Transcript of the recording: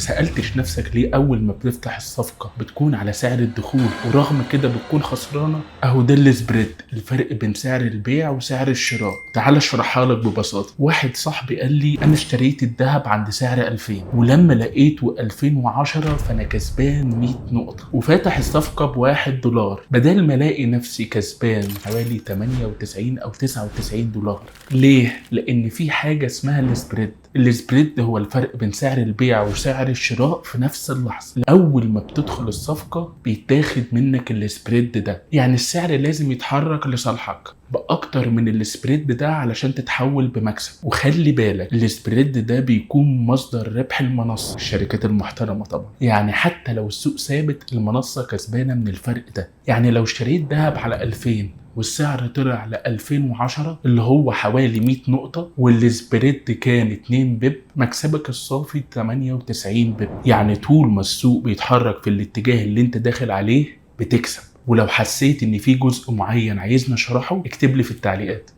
سألتش نفسك ليه أول ما بتفتح الصفقة بتكون على سعر الدخول ورغم كده بتكون خسرانة؟ أهو ده السبريد، الفرق بين سعر البيع وسعر الشراء. تعال اشرحها لك ببساطة. واحد صاحبي قال لي أنا اشتريت الذهب عند سعر 2000 ولما لقيته 2010 فأنا كسبان 100 نقطة، وفاتح الصفقة ب$1. بدل ما الاقي نفسي كسبان حوالي 98 أو 99 دولار. ليه؟ لأن في حاجة اسمها السبريد. السبريد هو الفرق بين سعر البيع وسعر الشراء في نفس اللحظة. أول ما بتدخل الصفقة بيتاخد منك السبريد ده، يعني السعر لازم يتحرك لصالحك بأكتر من السبريد ده علشان تتحول بمكسب. وخلي بالك السبريد ده بيكون مصدر ربح المنصة، الشركات المحترمة طبعا. يعني حتى لو السوق ثابت المنصة كسبانة من الفرق ده. يعني لو اشتريت ذهب على 2000 والسعر طلع ل 2010 اللي هو حوالي 100 نقطة والسبريد كان 2 بيب، مكسبك الصافي 98 بيب. يعني طول ما السوق بيتحرك في الاتجاه اللي انت داخل عليه بتكسب. ولو حسيت ان في جزء معين عايزني اشرحه اكتب لي في التعليقات.